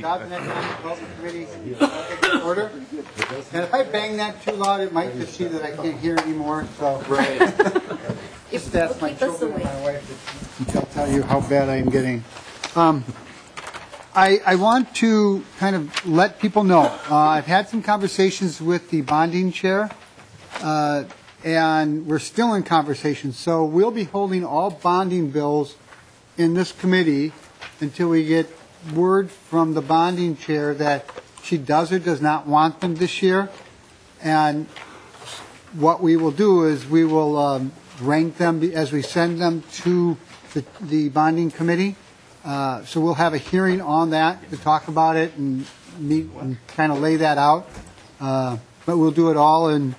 Job and Economic Development Committee take to order. And if I bang that too loud, it might just see that I can't hear anymore. So Right. just ask my children and my wife, and they'll tell you how bad I am getting. I want to kind of let people know. I've had some conversations with the bonding chair, and we're still in conversations. So we'll be holding all bonding bills in this committee until we get word from the bonding chair that she does or does not want them this year. And what we will do is we will rank them as we send them to the bonding committee. So we'll have a hearing on that to talk about it and meet and kind of lay that out. But we'll do it all in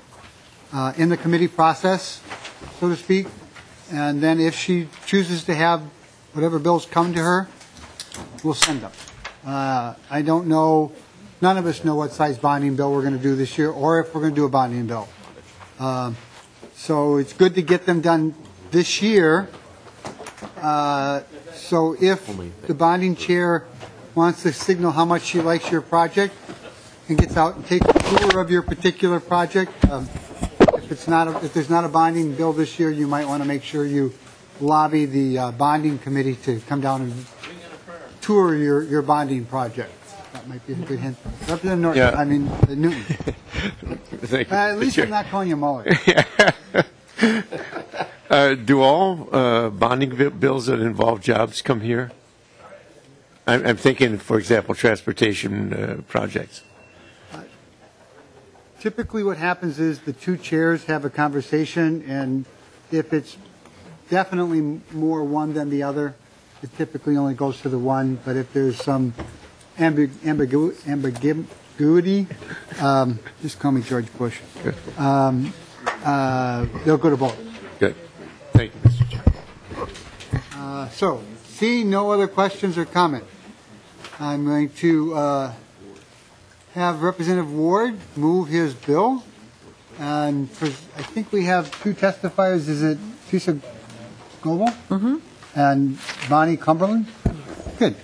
the committee process, so to speak. And then if she chooses to have whatever bills come to her, we'll send them. I don't know, none of us know what size bonding bill we're going to do this year or if we're going to do a bonding bill. So it's good to get them done this year. So if the bonding chair wants to signal how much she likes your project and gets out and takes a tour of your particular project, if there's not a bonding bill this year, you might want to make sure you lobby the bonding committee to come down and tour your bonding project. That might be a good hint. Representative Norton, yeah. I mean Newton. At least I'm not calling you Muller. Do all bonding bills that involve jobs come here? I'm thinking, for example, transportation projects. Typically what happens is the two chairs have a conversation, and if it's definitely more one than the other, it typically only goes to the one. But if there's some ambiguity, just call me George Bush, they'll go to both. Good. Thank you, Mr. Chair. So, seeing no other questions or comments, I'm going to have Representative Ward move his bill. And I think we have two testifiers. Is it Teresa Gavel? Mm-hmm. And Bonnie Cumberland? Good.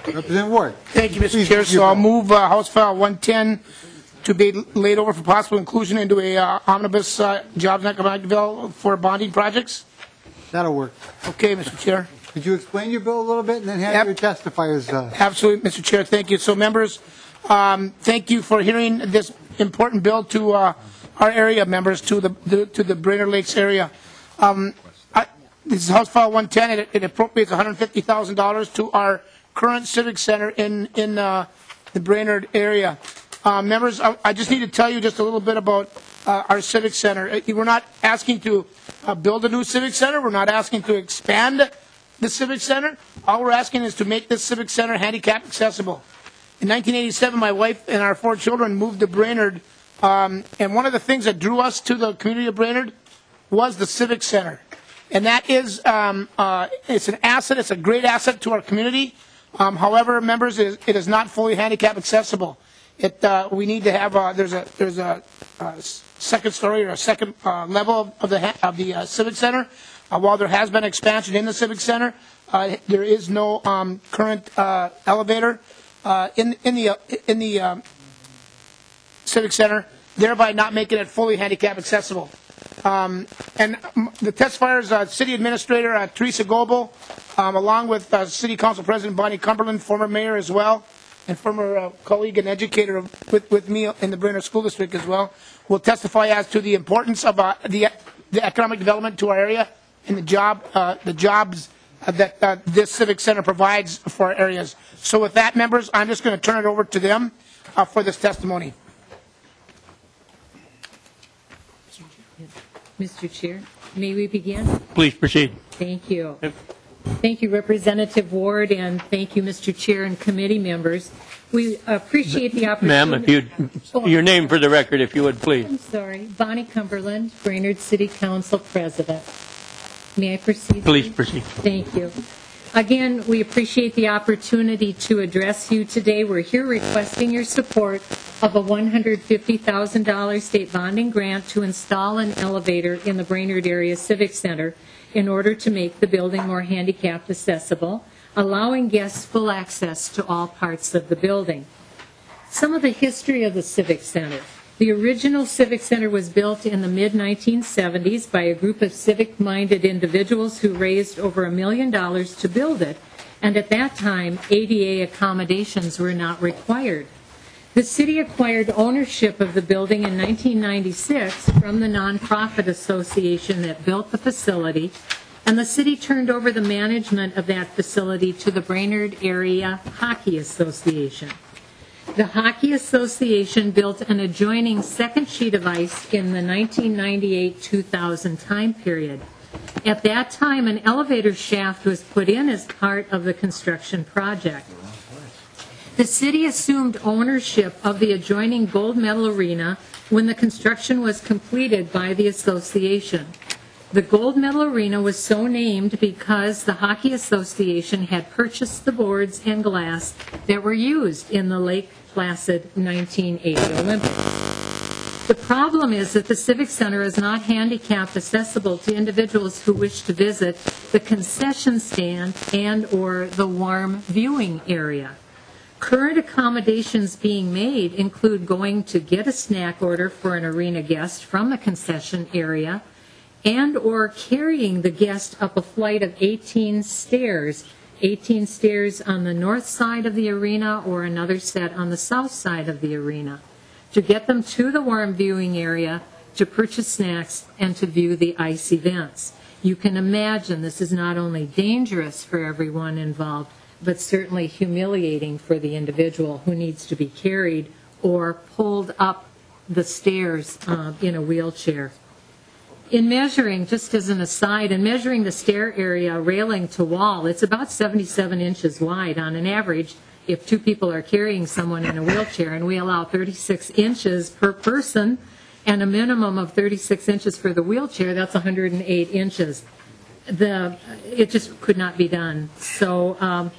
Representative Ward. Thank you, Mr. Chair. So I'll move House File 110 to be laid over for possible inclusion into a omnibus jobs and economic development for bonding projects. That'll work. Okay, Mr. Chair. Could you explain your bill a little bit and then have your testifiers? Absolutely, Mr. Chair. Thank you. So, members, thank you for hearing this important bill to our area members, to the Brainerd Lakes area. This is House File 110. It appropriates $150,000 to our current Civic Center in the Brainerd area. Members, I just need to tell you just a little bit about our Civic Center. We're not asking to build a new Civic Center. We're not asking to expand the Civic Center. All we're asking is to make this Civic Center handicap accessible. In 1987, my wife and our 4 children moved to Brainerd, and one of the things that drew us to the community of Brainerd was the Civic Center. And that is, it's an asset, it's a great asset to our community. However, members, it is not fully handicap accessible. We need to have, there's a second story or a second level of the Civic Center. While there has been expansion in the Civic Center, there is no current elevator in the Civic Center, thereby not making it fully handicap accessible. And the testifiers, City Administrator Teresa Gavel, along with City Council President Bonnie Cumberland, former mayor as well, and former colleague and educator with me in the Brainerd School District as well, will testify as to the importance of the economic development to our area and the jobs that this Civic Center provides for our areas. So with that, members, I'm just going to turn it over to them for this testimony. Mr. Chair, may we begin? Please proceed. Thank you. Thank you, Representative Ward, and thank you, Mr. Chair and committee members. We appreciate the opportunity. Ma'am, if your name for the record, if you would, please. I'm sorry. Bonnie Cumberland, Brainerd City Council President. May I proceed? Please proceed. Thank you. Again, we appreciate the opportunity to address you today. We're here requesting your support of a $150,000 state bonding grant to install an elevator in the Brainerd Area Civic Center in order to make the building more handicapped accessible. allowing guests full access to all parts of the building. Some of the history of the Civic Center. The original Civic Center was built in the mid-1970s by a group of civic-minded individuals who raised over $1 million to build it, and at that time, ADA accommodations were not required. The city acquired ownership of the building in 1996 from the nonprofit association that built the facility, and the city turned over the management of that facility to the Brainerd Area Hockey Association. The Hockey Association built an adjoining second sheet of ice in the 1998-2000 time period. At that time, an elevator shaft was put in as part of the construction project. The city assumed ownership of the adjoining gold medal arena when the construction was completed by the association. The gold medal arena was so named because the Hockey Association had purchased the boards and glass that were used in the Lake Placid 1980 Olympics. The problem is that the Civic Center is not handicap accessible to individuals who wish to visit the concession stand and or the warm viewing area. Current accommodations being made include going to get a snack order for an arena guest from the concession area and or carrying the guest up a flight of 18 stairs on the north side of the arena or another set on the south side of the arena, to get them to the warm viewing area, to purchase snacks, and to view the ice events. You can imagine this is not only dangerous for everyone involved, but certainly humiliating for the individual who needs to be carried or pulled up the stairs in a wheelchair. In measuring, just as an aside, in measuring the stair area railing to wall, it's about 77 inches wide on an average if two people are carrying someone in a wheelchair, and we allow 36 inches per person and a minimum of 36 inches for the wheelchair. That's 108 inches. It just could not be done. So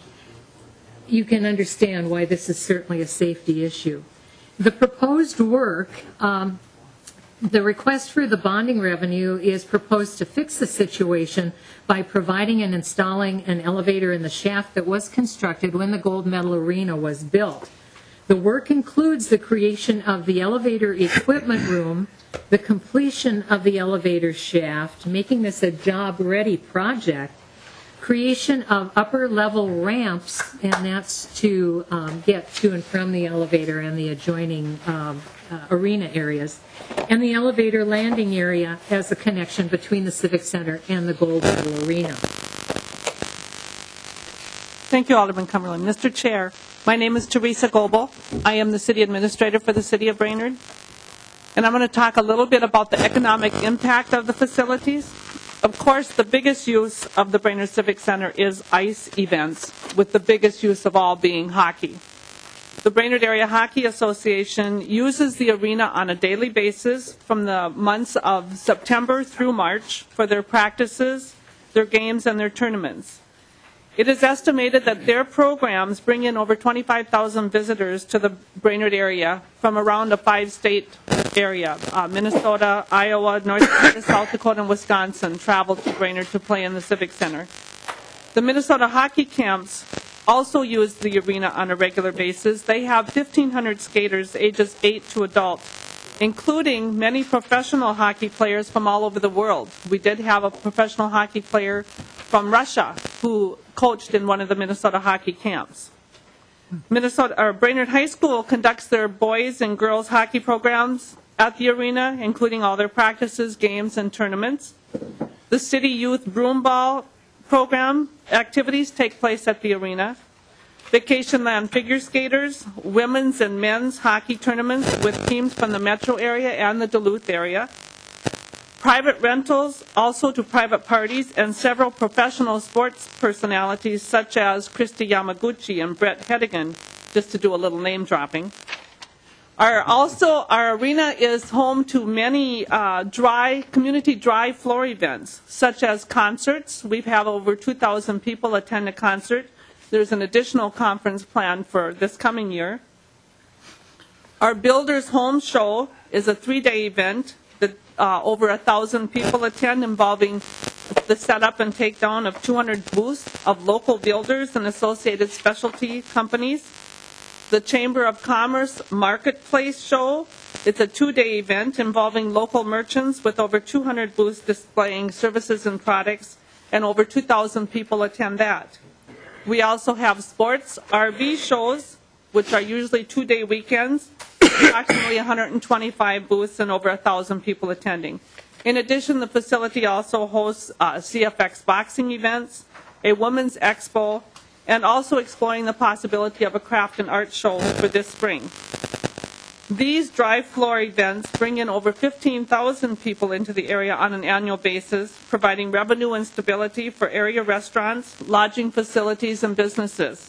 you can understand why this is certainly a safety issue. The proposed work, the request for the bonding revenue is proposed to fix the situation by providing and installing an elevator in the shaft that was constructed when the gold medal arena was built. The work includes the creation of the elevator equipment room, the completion of the elevator shaft, making this a job-ready project, creation of upper-level ramps, and that's to get to and from the elevator and the adjoining arena areas, and the elevator landing area as a connection between the Civic Center and the gold medal arena. Thank you, Alderman Cumberland. Mr. Chair, my name is Teresa Goebel. I am the City Administrator for the City of Brainerd, and I'm going to talk a little bit about the economic impact of the facilities. Of course, the biggest use of the Brainerd Civic Center is ice events, with the biggest use of all being hockey. The Brainerd Area Hockey Association uses the arena on a daily basis from the months of September through March for their practices, their games, and their tournaments. It is estimated that their programs bring in over 25,000 visitors to the Brainerd area from around a 5-state area. Minnesota, Iowa, North Dakota, South Dakota, and Wisconsin travel to Brainerd to play in the Civic Center. The Minnesota hockey camps also use the arena on a regular basis. They have 1,500 skaters ages 8 to adult, including many professional hockey players from all over the world. We did have a professional hockey player from Russia who coached in one of the Minnesota hockey camps. Brainerd High School conducts their boys and girls hockey programs at the arena, including all their practices, games, and tournaments. The City Youth Broomball program activities take place at the arena. Vacation Land figure skaters, women's and men's hockey tournaments with teams from the metro area and the Duluth area. Private rentals also to private parties, and several professional sports personalities such as Christy Yamaguchi and Brett Hedigan, just to do a little name dropping. Our arena is home to many community dry floor events, such as concerts. We have over 2,000 people attend a concert. There's an additional conference planned for this coming year. Our Builders Home Show is a 3-day event that over 1,000 people attend, involving the setup and takedown of 200 booths of local builders and associated specialty companies. The Chamber of Commerce Marketplace Show. It's a 2-day event involving local merchants with over 200 booths displaying services and products, and over 2,000 people attend that. We also have sports RV shows, which are usually 2-day weekends, approximately 125 booths and over 1,000 people attending. In addition, the facility also hosts CFX boxing events, a women's expo, and also exploring the possibility of a craft and art show for this spring. These drive floor events bring in over 15,000 people into the area on an annual basis, providing revenue and stability for area restaurants, lodging facilities, and businesses.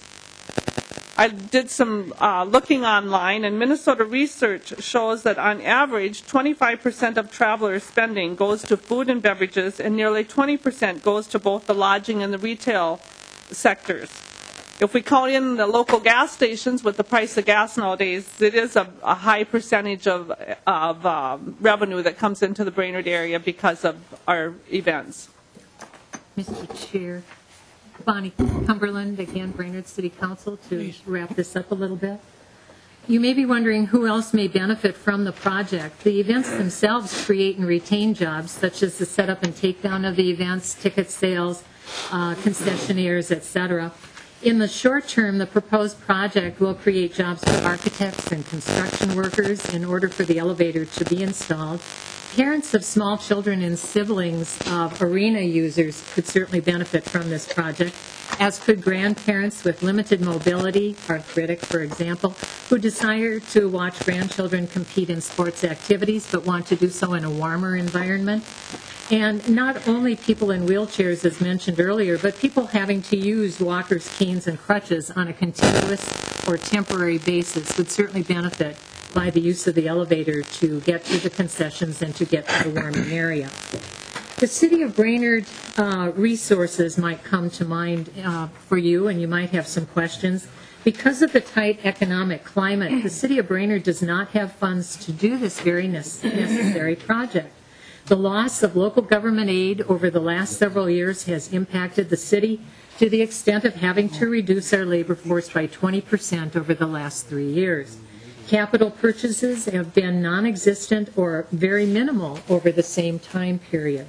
I did some looking online, and Minnesota research shows that on average, 25% of travelers' spending goes to food and beverages, and nearly 20% goes to both the lodging and the retail sectors. If we count in the local gas stations with the price of gas nowadays, it is a high percentage of revenue that comes into the Brainerd area because of our events. Mr. Chair, Bonnie Cumberland, again, Brainerd City Council, to wrap this up a little bit. You may be wondering who else may benefit from the project. The events themselves create and retain jobs, such as the setup and takedown of the events, ticket sales, concessionaires, etc. In the short term, the proposed project will create jobs for architects and construction workers in order for the elevator to be installed. Parents of small children and siblings of arena users could certainly benefit from this project, as could grandparents with limited mobility, arthritic, for example, who desire to watch grandchildren compete in sports activities but want to do so in a warmer environment. And not only people in wheelchairs, as mentioned earlier, but people having to use walkers, canes, and crutches on a continuous or temporary basis would certainly benefit by the use of the elevator to get to the concessions and to get to the warming area. The City of Brainerd resources might come to mind for you, and you might have some questions. Because of the tight economic climate, the City of Brainerd does not have funds to do this very necessary project. The loss of local government aid over the last several years has impacted the city to the extent of having to reduce our labor force by 20% over the last 3 years. Capital purchases have been non-existent or very minimal over the same time period.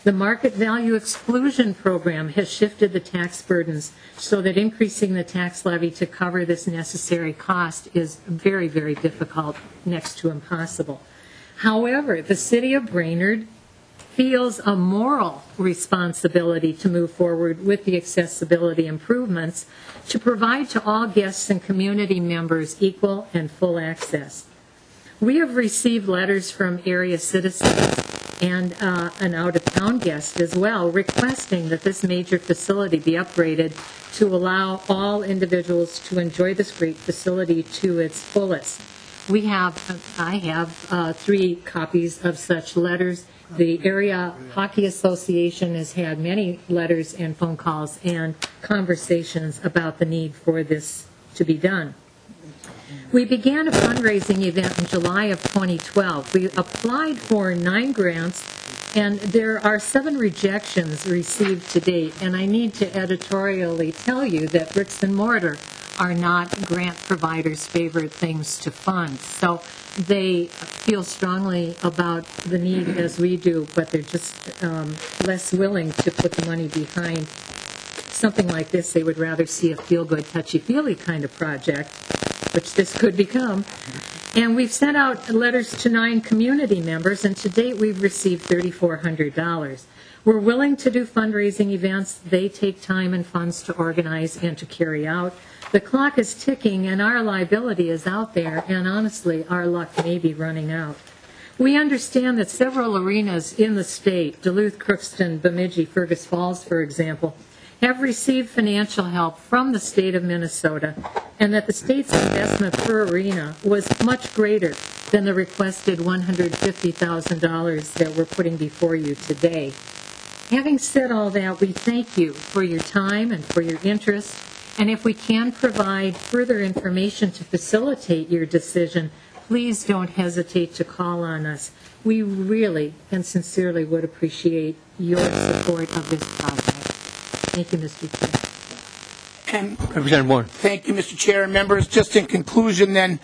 The market value exclusion program has shifted the tax burdens so that increasing the tax levy to cover this necessary cost is very, very difficult, next to impossible. However, the City of Brainerd feels a moral responsibility to move forward with the accessibility improvements to provide to all guests and community members equal and full access. We have received letters from area citizens and an out-of-town guest as well requesting that this major facility be upgraded to allow all individuals to enjoy this great facility to its fullest. I have 3 copies of such letters. The Area Hockey Association has had many letters and phone calls and conversations about the need for this to be done. We began a fundraising event in July of 2012. We applied for 9 grants, and there are 7 rejections received to date. And I need to editorially tell you that bricks and mortar are not grant providers' favorite things to fund. So they feel strongly about the need as we do, but they're just less willing to put the money behind something like this. They would rather see a feel-good, touchy-feely kind of project, which this could become. And we've sent out letters to 9 community members, and to date we've received $3,400. We're willing to do fundraising events. They take time and funds to organize and to carry out. The clock is ticking, and our liability is out there, and honestly, our luck may be running out. We understand that several arenas in the state, Duluth, Crookston, Bemidji, Fergus Falls, for example, have received financial help from the state of Minnesota, and that the state's investment per arena was much greater than the requested $150,000 that we're putting before you today. Having said all that, we thank you for your time and for your interest, and if we can provide further information to facilitate your decision, please don't hesitate to call on us. We really and sincerely would appreciate your support of this project. Thank you, Mr. Chair. And Representative Warren. thank you, Mr. Chair and members. Just in conclusion then,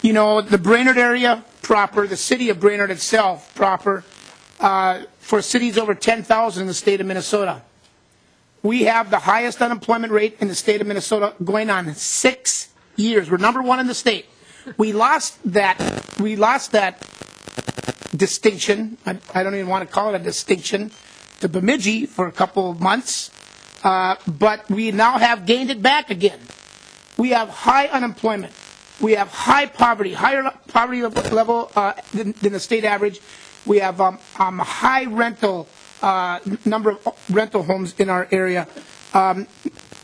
you know, the Brainerd area proper, the city of Brainerd itself proper, for cities over 10,000 in the state of Minnesota, we have the highest unemployment rate in the state of Minnesota going on 6 years. We're number one in the state. We lost that distinction. I don't even want to call it a distinction to Bemidji for a couple of months. But we now have gained it back again. We have high unemployment. We have high poverty, higher poverty level than the state average. We have a high rental number of rental homes in our area.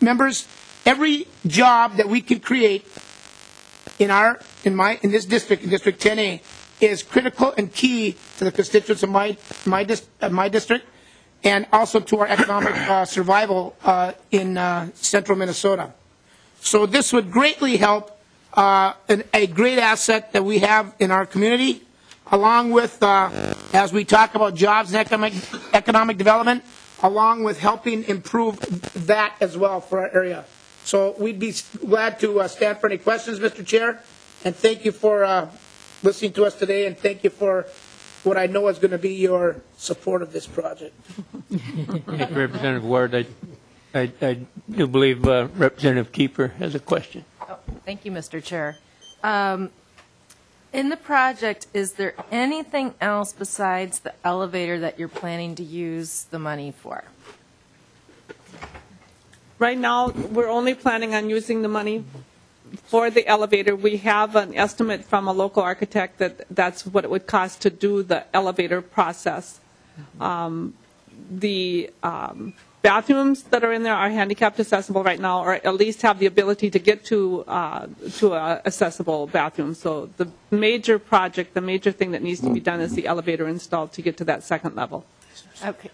Members, every job that we can create in this district, in District 10A, is critical and key to the constituents of my district, and also to our economic survival in central Minnesota. So this would greatly help a great asset that we have in our community, along with, as we talk about jobs and economic development, along with helping improve that as well for our area. So we'd be glad to stand for any questions, Mr. Chair, and thank you for listening to us today, and thank you for what I know is going to be your support of this project. Thank you, Representative Ward. I do believe Representative Kiefer has a question. Oh, thank you, Mr. Chair. In the project, is there anything else besides the elevator that you're planning to use the money for? Right now, we're only planning on using the money for the elevator. We have an estimate from a local architect that that's what it would cost to do the elevator process. The bathrooms that are in there are handicapped accessible right now, or at least have the ability to get to a accessible bathroom. So the major project, the major thing that needs to be done is the elevator installed to get to that second level. Okay.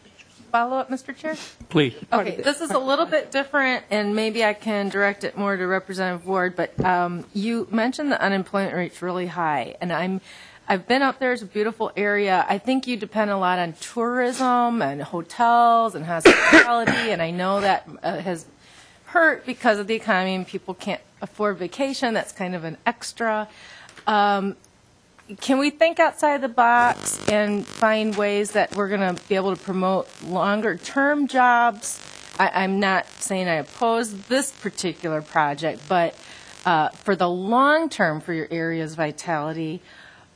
Follow up, Mr. Chair? Please. Okay, this is a little bit different, and maybe I can direct it more to Representative Ward, but you mentioned the unemployment rate's really high, and I've been up there. It's a beautiful area. I think you depend a lot on tourism and hotels and hospitality, and I know that has hurt because of the economy and people can't afford vacation. That's kind of an extra. Can we think outside the box and find ways that we're going to be able to promote longer-term jobs? I'm not saying I oppose this particular project, but for the long term, for your area's vitality,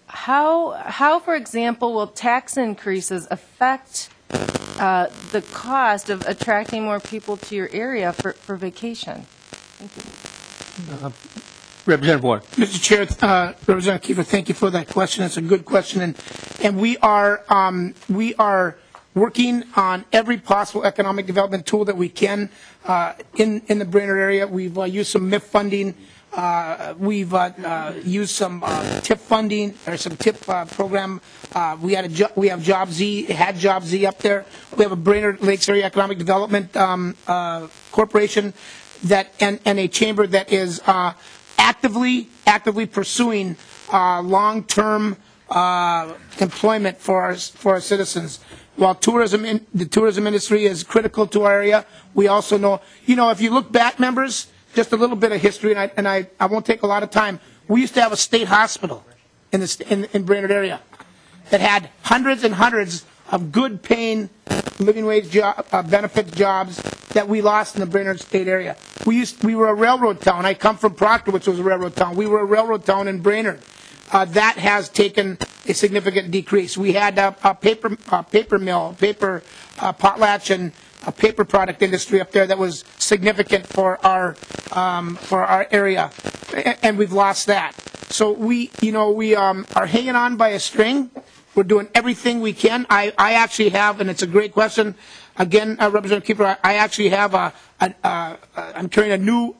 how, for example, will tax increases affect the cost of attracting more people to your area for vacation? Thank you. Representative Warren. Mr. Chair, Representative Kiefer, thank you for that question. It's a good question, and we are working on every possible economic development tool that we can in the Brainerd area. We've used some MIF funding. We've used some TIP funding or some TIP program. We have Job Z, had Job Z up there. We have a Brainerd Lakes Area Economic Development Corporation that and a chamber that is actively pursuing long-term employment for our citizens. While the tourism industry is critical to our area, we also know, if you look back, members, just a little bit of history, and I won't take a lot of time. We used to have a state hospital in Brainerd area that had hundreds and hundreds of good-paying living wage benefit jobs that we lost in the Brainerd State area. We were a railroad town. I come from Proctor, which was a railroad town. We were a railroad town in Brainerd. That has taken a significant decrease. We had a paper mill, paper potlatch, and a paper product industry up there that was significant for our area, and we've lost that. So we are hanging on by a string. We're doing everything we can. I actually have, and it's a great question. Again, Representative Kiefer, I actually have I'm carrying a new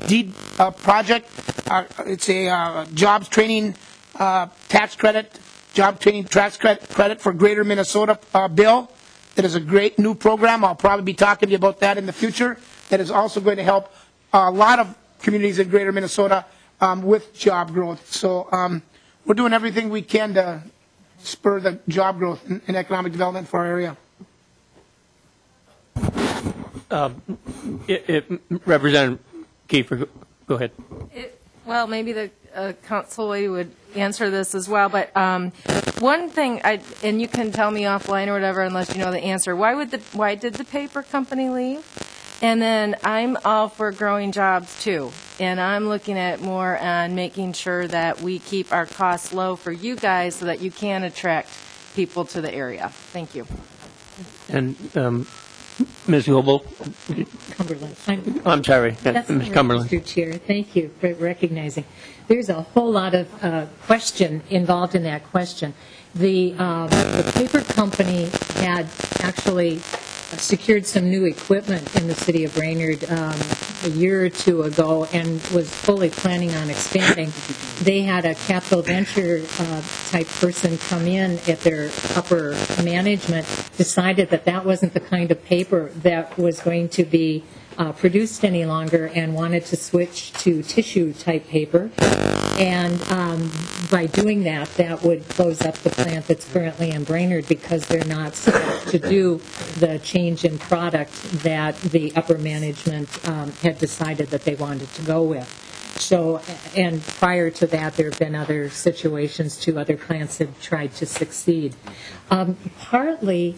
deed project. It's a jobs training tax credit, job training tax credit for Greater Minnesota bill. That is a great new program. I'll probably be talking to you about that in the future. That is also going to help a lot of communities in Greater Minnesota with job growth. So we're doing everything we can to spur the job growth and economic development for our area. Representative Kiefer, go ahead. Well, maybe the council lady would answer this as well, but one thing, and you can tell me offline or whatever unless you know the answer, why did the paper company leave? And then I'm all for growing jobs too, and I'm looking at more on making sure that we keep our costs low for you guys so that you can attract people to the area. Thank you. And Ms. Goebel? Cumberland. I'm sorry, That's Ms. all right, Cumberland. Mr. Chair. Thank you for recognizing. There's a whole lot of question involved in that question. The paper company had actually secured some new equipment in the city of Brainerd a year or two ago and was fully planning on expanding. They had a capital venture type person come in at their upper management, decided that that wasn't the kind of paper that was going to be produced any longer and wanted to switch to tissue type paper. And by doing that, that would close up the plant that's currently in Brainerd because they're not supposed to do the change in product that the upper management had decided that they wanted to go with. So, and prior to that, there have been other situations too. Other plants have tried to succeed. Partly,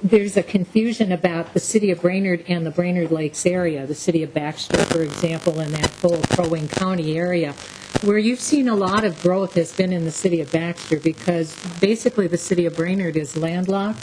there's a confusion about the city of Brainerd and the Brainerd Lakes area, the city of Baxter, for example, and that whole Crow Wing County area. Where you've seen a lot of growth has been in the city of Baxter because basically the city of Brainerd is landlocked,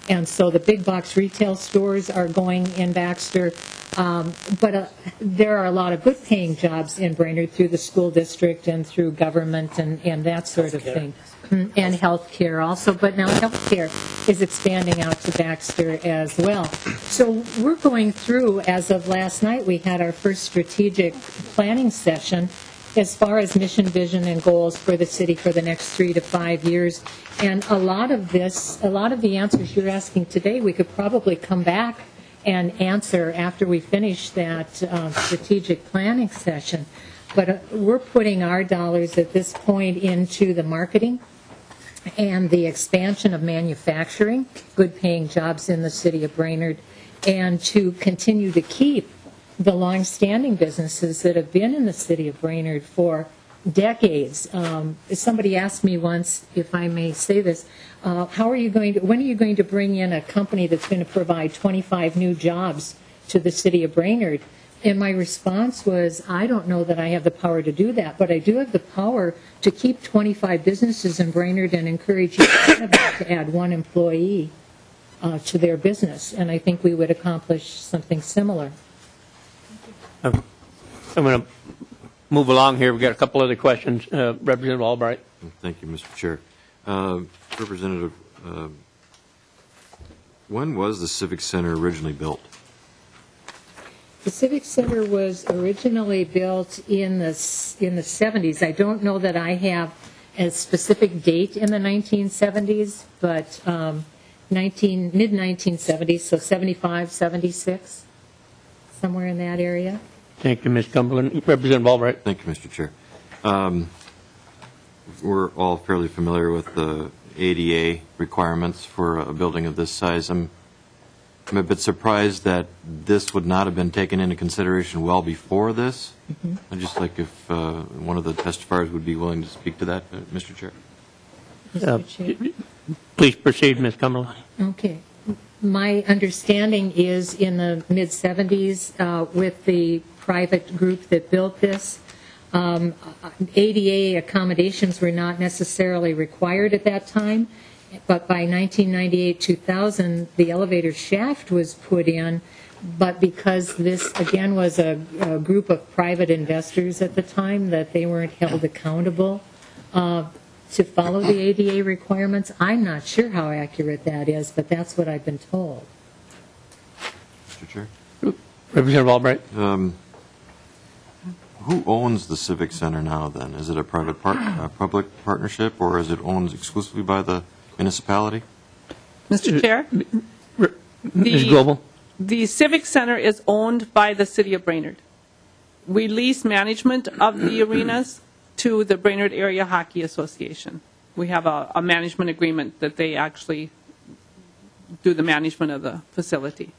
and so the big box retail stores are going in Baxter. But there are a lot of good paying jobs in Brainerd through the school district and through government and that sort of thing. And healthcare also, but now healthcare is expanding out to Baxter as well. So we're going through, as of last night, we had our first strategic planning session as far as mission, vision, and goals for the city for the next 3 to 5 years. And a lot of the answers you're asking today, we could probably come back and answer after we finish that strategic planning session. But we're putting our dollars at this point into the marketing and the expansion of manufacturing, good paying jobs in the city of Brainerd, and to continue to keep the long-standing businesses that have been in the city of Brainerd for decades. Somebody asked me once, if I may say this, when are you going to bring in a company that's going to provide 25 new jobs to the city of Brainerd? And my response was, I don't know that I have the power to do that, but I do have the power to keep 25 businesses in Brainerd and encourage each one of them to add one employee to their business. And I think we would accomplish something similar. I'm going to move along here. We've got a couple other questions. Representative Albright. Thank you, Mr. Chair. Representative, when was the Civic Center originally built? The Civic Center was originally built in the 70s. I don't know that I have a specific date in the 1970s, but mid-1970s, so 75, 76, somewhere in that area. Thank you, Ms. Cumberland. Representative Albright. Thank you, Mr. Chair. We're all fairly familiar with the ADA requirements for a building of this size. I'm a bit surprised that this would not have been taken into consideration well before this. Mm-hmm. I'd just like if one of the testifiers would be willing to speak to that, Mr. Chair. Mr. Chair. Please proceed, Ms. Cumberland. Okay. My understanding is in the mid-70s with the private group that built this, ADA accommodations were not necessarily required at that time, but by 1998-2000, the elevator shaft was put in, but because this, again, was a group of private investors at the time, that they weren't held accountable to follow the ADA requirements. I'm not sure how accurate that is, but that's what I've been told. Mr. Chair. Representative Albright. Who owns the Civic Center now, then? Is it a private public partnership, or is it owned exclusively by the municipality? Mr. Chair? Ms. Goebel. The Civic Center is owned by the City of Brainerd. we lease management of the arenas to the Brainerd Area Hockey Association. We have a management agreement that they actually do the management of the facility.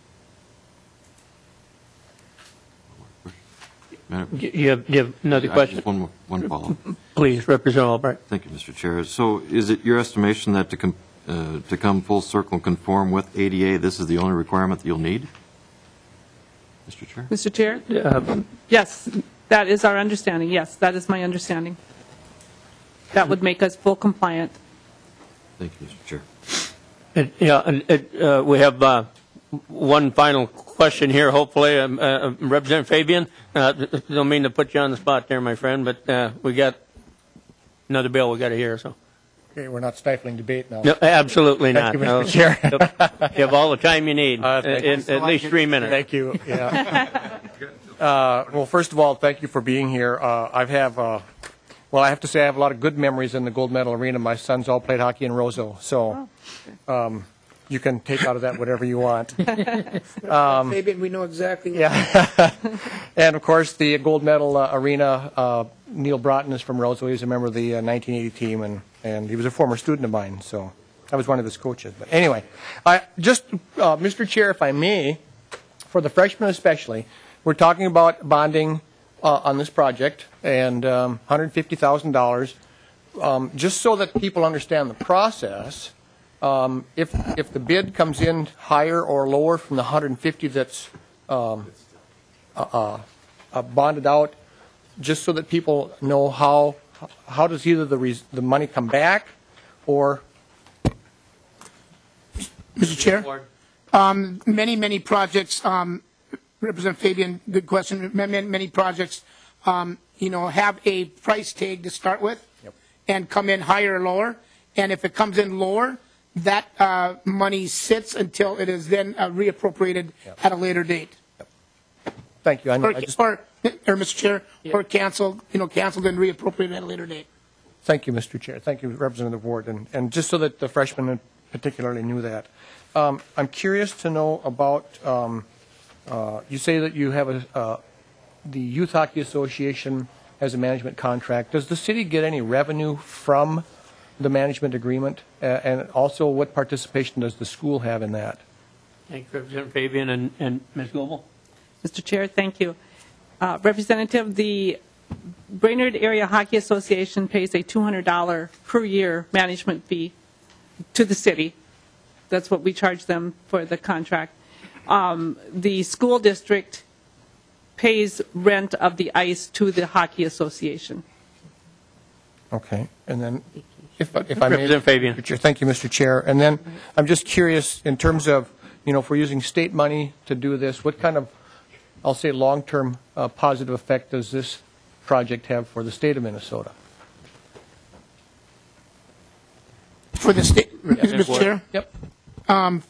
You have another question? Just one follow-up. Please, Representative Albright. Thank you, Mr. Chair. So is it your estimation that to come full circle and conform with ADA, this is the only requirement that you'll need? Mr. Chair? Mr. Chair? Yes, that is our understanding. Yes, that is my understanding. That would make us full compliant. Thank you, Mr. Chair. We have one final question here, hopefully. Representative Fabian, don't mean to put you on the spot there, my friend, but we got another bill we got to hear, so. Okay, we're not stifling debate now. No, absolutely not. Thank you, Mr. Chair. You have all the time you need, Thank you. at least 3 minutes. Thank you. Yeah. Well, first of all, thank you for being here. I have to say I have a lot of good memories in the gold medal arena. My sons all played hockey in Roseau, so you can take out of that whatever you want. Fabian, we know exactly what. Yeah. And, of course, the gold medal arena, Neil Broughton is from Roseau. He was a member of the 1980 team, and he was a former student of mine, so I was one of his coaches. But anyway, Mr. Chair, if I may, for the freshmen especially, we're talking about bonding on this project and $150,000. Just so that people understand the process, if the bid comes in higher or lower from the 150 that's bonded out, just so that people know how does either the money come back or. Mr. Chair, many projects, Representative Fabian, good question. Many projects, have a price tag to start with, yep, and come in higher or lower. And if it comes in lower, that money sits until it is then reappropriated, yep, at a later date. Yep. Thank you. Or Mr. Chair, yep, or canceled and reappropriated at a later date. Thank you, Mr. Chair. Thank you, Representative Ward. And just so that the freshmen particularly knew that, I'm curious to know about. You say that you have the Youth Hockey Association has a management contract. Does the city get any revenue from the management agreement? And also, what participation does the school have in that? Thank you, Representative Fabian and Ms. Goebel. Mr. Chair, thank you. Representative, the Brainerd Area Hockey Association pays a $200 per year management fee to the city. That's what we charge them for the contract. The school district pays rent of the ice to the hockey association. Okay, and then if I may, Representative Fabian. Thank you, Mr. Chair. And then I'm just curious in terms of, if we're using state money to do this, what kind of, I'll say, long-term positive effect does this project have for the state of Minnesota? For the state, Mr. Chair? Yep.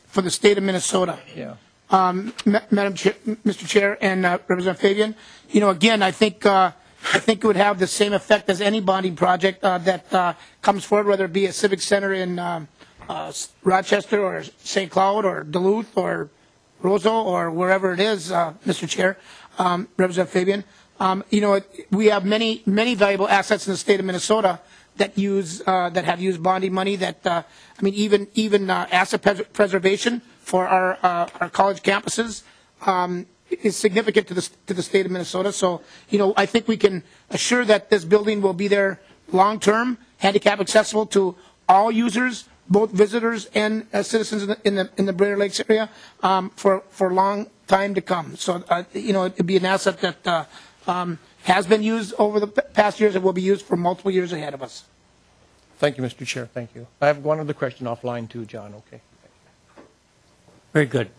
For the state of Minnesota. Yeah. Madam Chair, Mr. Chair, and Representative Fabian, again, I think it would have the same effect as any bonding project that comes forward, whether it be a civic center in Rochester or St. Cloud or Duluth or Roseau or wherever it is, Mr. Chair, Representative Fabian. We have many valuable assets in the state of Minnesota that have used bonding money. That even asset preservation for our college campuses is significant to the state of Minnesota. So, I think we can assure that this building will be there long term, handicap accessible to all users, both visitors and citizens in the Brainerd Lakes area for a long time to come. So, it'd be an asset that has been used over the past years and will be used for multiple years ahead of us. Thank you, Mr. Chair. Thank you. I have one other question offline too, John. Okay. Very good.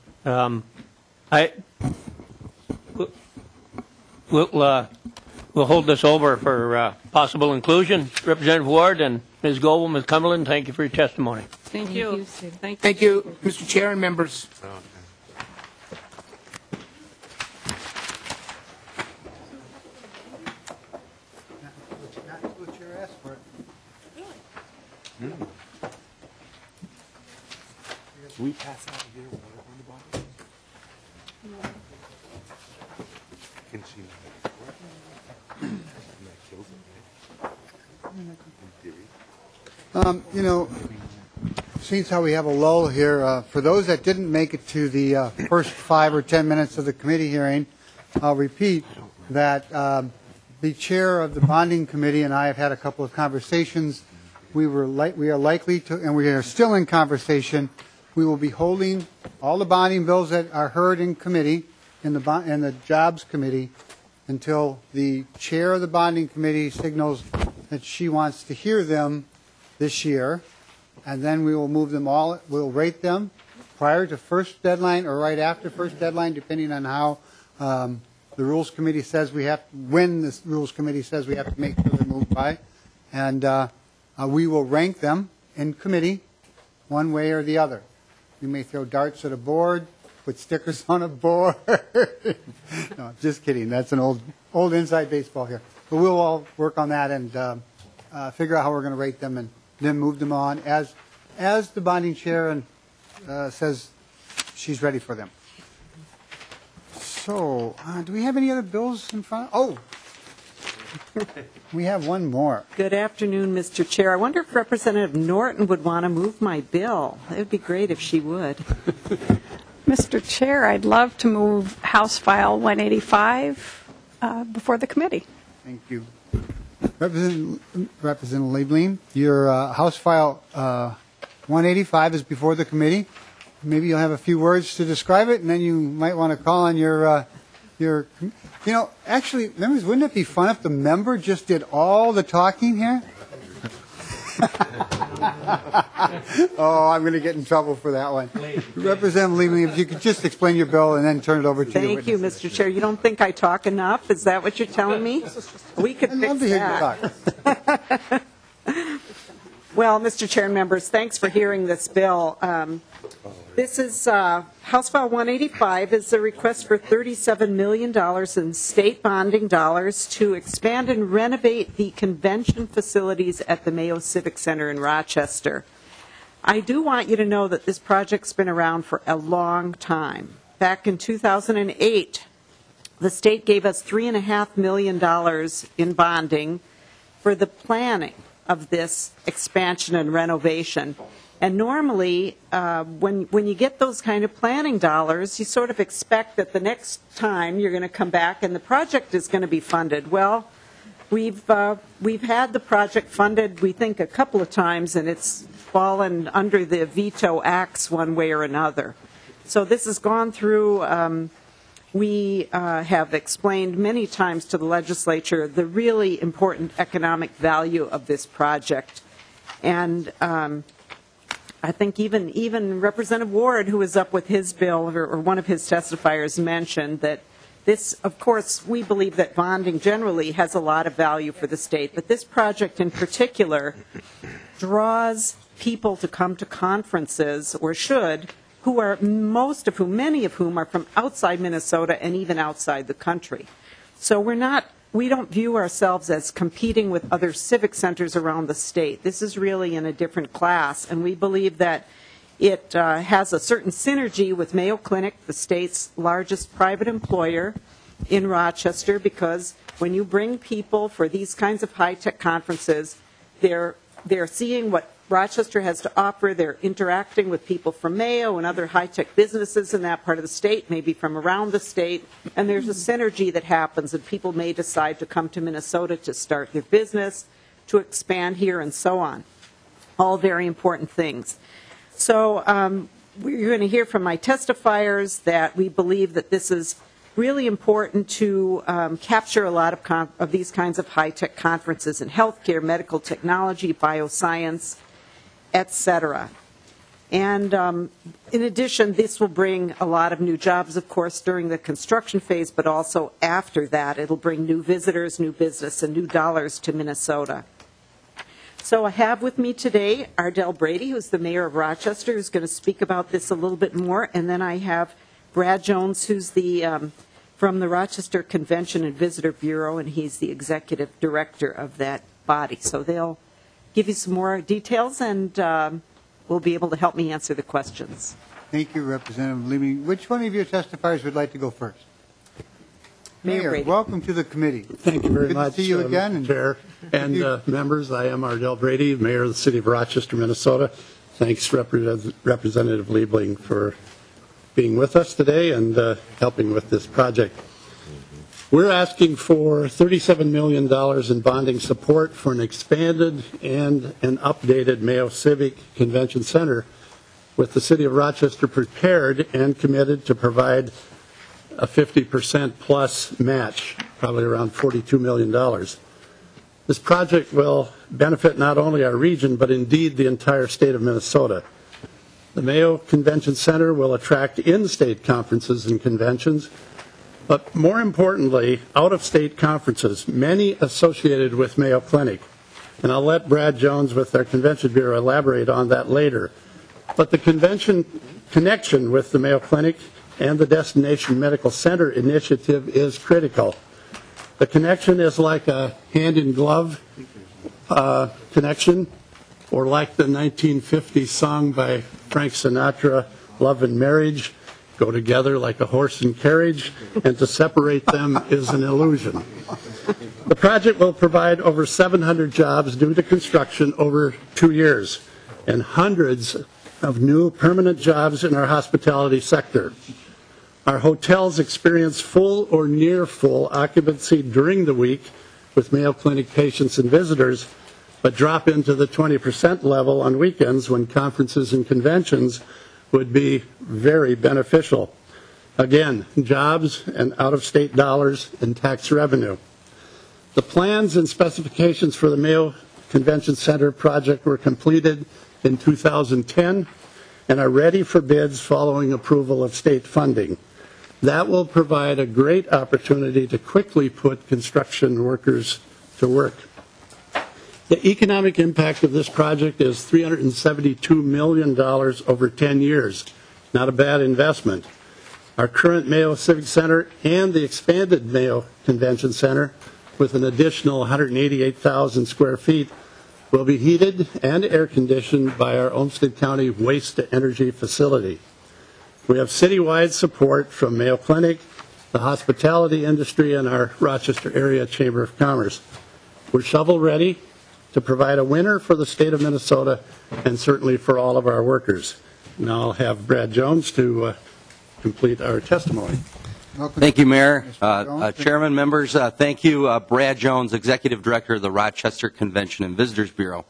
We'll hold this over for possible inclusion. Representative Ward and Ms. Goebel, Ms. Cumberland, thank you for your testimony. Thank you. Thank you, Mr. Chair and members. We pass out here water on the bottom? Can she? You know, seeing how we have a lull here, for those that didn't make it to the first 5 or 10 minutes of the committee hearing, I'll repeat that the chair of the bonding committee and I have had a couple of conversations. We are likely to, and we are still in conversation. We will be holding all the bonding bills that are heard in committee, in the jobs committee, until the chair of the bonding committee signals that she wants to hear them this year, and then we will move them all. We'll rate them prior to first deadline or right after first deadline, depending on how the rules committee says we have, when the rules committee says we have to make sure they're moved by, and we will rank them in committee one way or the other. We may throw darts at a board, put stickers on a board. No, just kidding. That's an old inside baseball here. But we'll all work on that and figure out how we're going to rate them and then move them on as the bonding chair and says she's ready for them. So, do we have any other bills in front? Oh, we have one more. Good afternoon, Mr. Chair. I wonder if Representative Norton would want to move my bill. It would be great if she would. Mr. Chair, I'd love to move House File 185 before the committee. Thank you. Representative Liebling, your House File 185 is before the committee. Maybe you'll have a few words to describe it, and then you might want to call on your, you know, actually, members, wouldn't it be fun if the member just did all the talking here? Oh, I'm going to get in trouble for that one. Representative Liebling, if you could just explain your bill and then turn it over to you. Thank you, Mr. Chair. You don't think I talk enough? Is that what you're telling me? We could fix love to hear you talk. Well, Mr. Chair and members, thanks for hearing this bill. This is House File 185 is a request for $37 million in state bonding dollars to expand and renovate the convention facilities at the Mayo Civic Center in Rochester. I do want you to know that this project's been around for a long time. Back in 2008, the state gave us $3.5 million in bonding for the planning of this expansion and renovation. And normally, when you get those kind of planning dollars, you sort of expect that the next time you're going to come back and the project is going to be funded. Well, we've had the project funded, we think, a couple of times, and it's fallen under the veto axe one way or another. So this has gone through. We have explained many times to the legislature the really important economic value of this project, and I think even Representative Ward, who was up with his bill, or one of his testifiers, mentioned that this, of course, we believe that bonding generally has a lot of value for the state, but this project in particular draws people to come to conferences, or should, who are many of whom are from outside Minnesota and even outside the country. So we don't view ourselves as competing with other civic centers around the state. This is really in a different class, and we believe that it has a certain synergy with Mayo Clinic, the state's largest private employer in Rochester, because when you bring people for these kinds of high-tech conferences, they're seeing what Rochester has to offer. They're interacting with people from Mayo and other high-tech businesses in that part of the state, maybe from around the state, and there's a synergy that happens, and people may decide to come to Minnesota to start their business, to expand here, and so on. All very important things. So you're going to hear from my testifiers that we believe that this is really important to capture a lot of these kinds of high-tech conferences in healthcare, medical technology, bioscience, etc. And in addition, this will bring a lot of new jobs, of course, during the construction phase, but also after that. It'll bring new visitors, new business, and new dollars to Minnesota. So I have with me today Ardell Brady, who's the mayor of Rochester, who's going to speak about this a little bit more. And then I have Brad Jones, who's from the Rochester Convention and Visitor Bureau, and he's the executive director of that body. So they'll give you some more details, and will be able to help me answer the questions. Thank you, Representative Liebling. Which one of your testifiers would like to go first? Mayor Brady. welcome to the committee. Thank you very Good much. to see you again. And Chair and members. I am Ardell Brady, Mayor of the City of Rochester, Minnesota. Thanks, Representative Liebling, for being with us today and helping with this project. We're asking for $37 million in bonding support for an expanded and an updated Mayo Civic Convention Center, with the City of Rochester prepared and committed to provide a 50% plus match, probably around $42 million. This project will benefit not only our region, but indeed the entire state of Minnesota. The Mayo Convention Center will attract in-state conferences and conventions, but more importantly, out-of-state conferences, many associated with Mayo Clinic. And I'll let Brad Jones with our Convention Bureau elaborate on that later. But the convention connection with the Mayo Clinic and the Destination Medical Center initiative is critical. The connection is like a hand-in-glove connection, or like the 1950 song by Frank Sinatra, Love and Marriage, go together like a horse and carriage, and to separate them is an illusion. The project will provide over 700 jobs due to construction over 2 years, and hundreds of new permanent jobs in our hospitality sector. Our hotels experience full or near full occupancy during the week with Mayo Clinic patients and visitors, but drop into the 20% level on weekends when conferences and conventions would be very beneficial. Again, jobs and out-of-state dollars and tax revenue. The plans and specifications for the Mayo Convention Center project were completed in 2010 and are ready for bids following approval of state funding. That will provide a great opportunity to quickly put construction workers to work. The economic impact of this project is $372 million over 10 years. Not a bad investment. Our current Mayo Civic Center and the expanded Mayo Convention Center, with an additional 188,000 square feet, will be heated and air-conditioned by our Olmsted County waste-to-energy facility. We have citywide support from Mayo Clinic, the hospitality industry, and our Rochester Area Chamber of Commerce. We're shovel-ready to provide a winner for the state of Minnesota and certainly for all of our workers. Now I'll have Brad Jones to complete our testimony. Thank you, Mayor. Chairman, members, thank you, Brad Jones, Executive Director of the Rochester Convention and Visitors Bureau.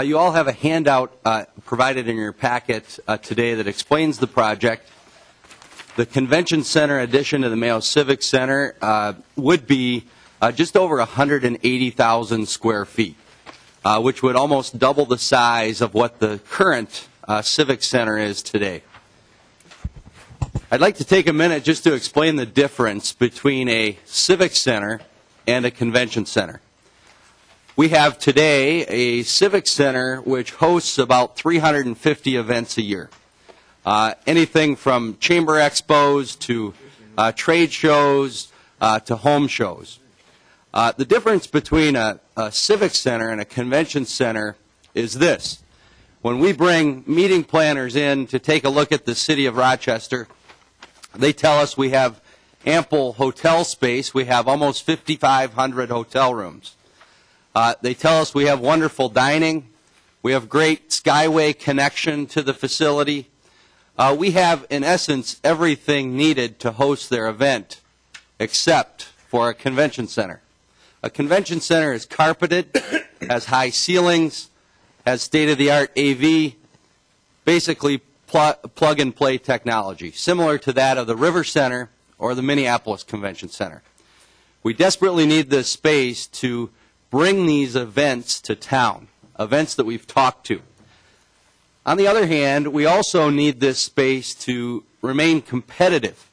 You all have a handout provided in your packet today that explains the project. The Convention Center addition to the Mayo Civic Center would be just over 180,000 square feet, which would almost double the size of what the current Civic Center is today. I'd like to take a minute just to explain the difference between a Civic Center and a Convention Center. We have today a Civic Center which hosts about 350 events a year. Anything from chamber expos to trade shows to home shows. The difference between a Civic Center and a Convention Center is this. When we bring meeting planners in to take a look at the city of Rochester, they tell us we have ample hotel space. We have almost 5,500 hotel rooms. They tell us we have wonderful dining. We have great skyway connection to the facility. We have, in essence, everything needed to host their event, except for a convention center. A convention center is carpeted, has high ceilings, has state-of-the-art AV, basically plug-and-play technology, similar to that of the River Center or the Minneapolis Convention Center. We desperately need this space to bring these events to town, events that we've talked to. On the other hand, we also need this space to remain competitive.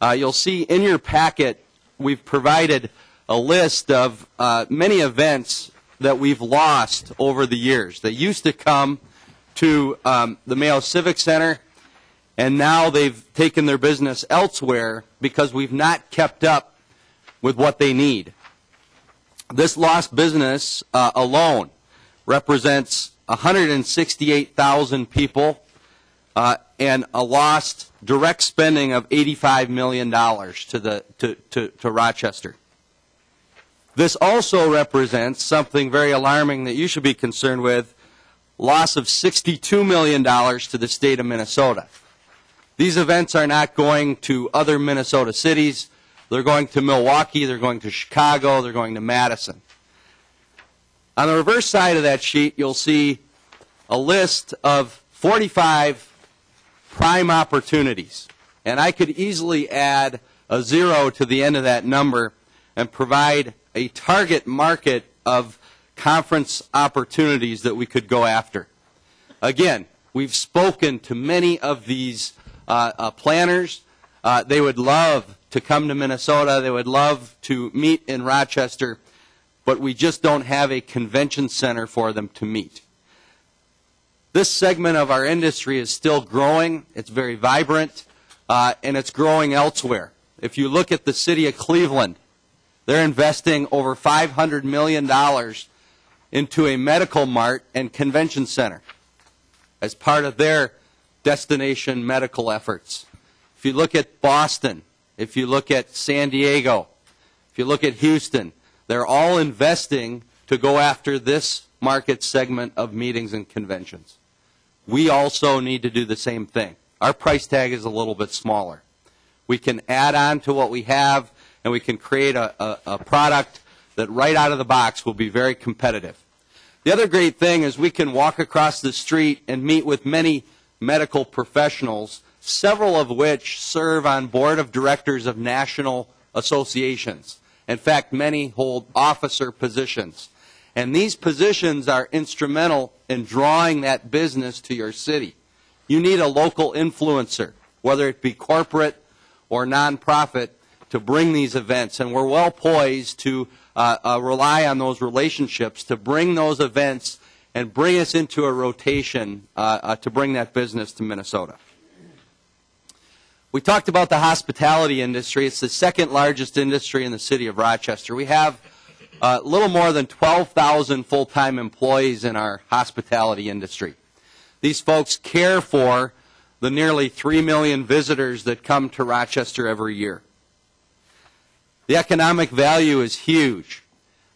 You'll see in your packet we've provided a list of many events that we've lost over the years. They used to come to the Mayo Civic Center, and now they've taken their business elsewhere because we've not kept up with what they need. This lost business alone represents 168,000 people, and a lost direct spending of $85 million to Rochester. This also represents something very alarming that you should be concerned with, loss of $62 million to the state of Minnesota. These events are not going to other Minnesota cities. They're going to Milwaukee, they're going to Chicago, they're going to Madison. On the reverse side of that sheet, you'll see a list of 45 prime opportunities. And I could easily add a 0 to the end of that number and provide a target market of conference opportunities that we could go after. Again, we've spoken to many of these planners. They would love to come to Minnesota. They would love to meet in Rochester, but we just don't have a convention center for them to meet. This segment of our industry is still growing. It's very vibrant, and it's growing elsewhere. If you look at the city of Cleveland, they're investing over $500 million into a medical mart and convention center as part of their destination medical efforts. If you look at Boston, if you look at San Diego, if you look at Houston, they're all investing to go after this market segment of meetings and conventions. We also need to do the same thing. Our price tag is a little bit smaller. We can add on to what we have, and we can create a product that right out of the box will be very competitive. The other great thing is we can walk across the street and meet with many medical professionals, several of which serve on board of directors of national associations. In fact, many hold officer positions. And these positions are instrumental in drawing that business to your city. You need a local influencer, whether it be corporate or nonprofit, to bring these events. And we're well poised to rely on those relationships to bring those events and bring us into a rotation to bring that business to Minnesota. We talked about the hospitality industry. It's the second largest industry in the city of Rochester. We have a little more than 12,000 full-time employees in our hospitality industry. These folks care for the nearly 3 million visitors that come to Rochester every year. The economic value is huge,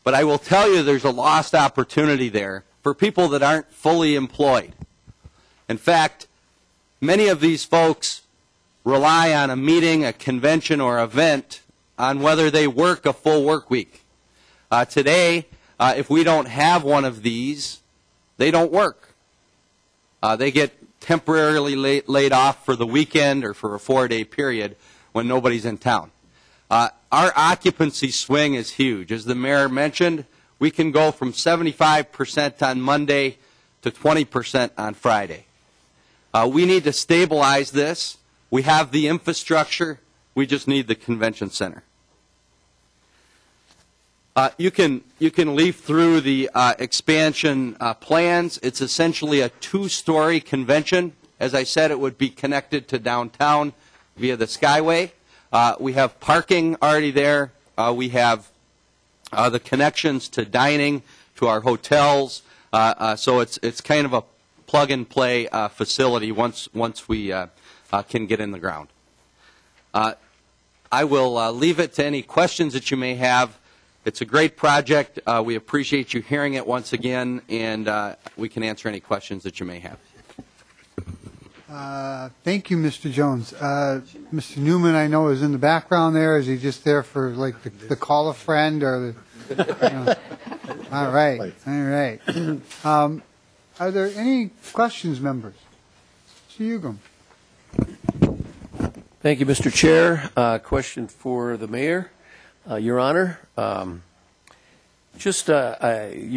but I will tell you there's a lost opportunity there for people that aren't fully employed. In fact, many of these folks rely on a meeting, a convention, or event on whether they work a full work week. Today, if we don't have one of these, they don't work. They get temporarily laid off for the weekend or for a 4-day period when nobody's in town. Our occupancy swing is huge. As the mayor mentioned, we can go from 75% on Monday to 20% on Friday. We need to stabilize this. We have the infrastructure. We just need the convention center. You can leaf through the expansion plans. It's essentially a 2-story convention. As I said, it would be connected to downtown via the Skyway. We have parking already there. We have the connections to dining, to our hotels. So it's kind of a plug-and-play facility once we can get in the ground. I will leave it to any questions that you may have. It's a great project. We appreciate you hearing it once again, and we can answer any questions that you may have. Thank you, Mr. Jones. Mr. Newman, I know, is in the background there. Is he just there for, like, the call a friend or the... All right. All right. Are there any questions, members? Mr. Ugum. Thank you, Mr. Chair. Question for the mayor. Your Honor, you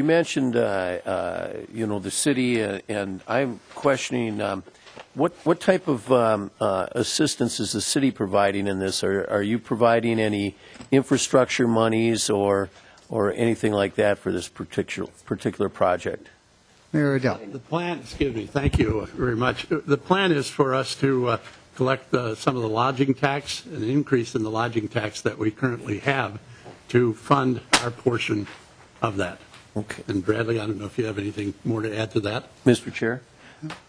mentioned, the city, and I'm questioning what type of assistance is the city providing in this? Are you providing any infrastructure monies or anything like that for this particular project? Mayor Adele. The plan, excuse me, thank you very much. The plan is for us to collect some of the lodging tax, an increase in the lodging tax that we currently have to fund our portion of that. Okay. And Bradley, I don't know if you have anything more to add to that. Mr. Chair?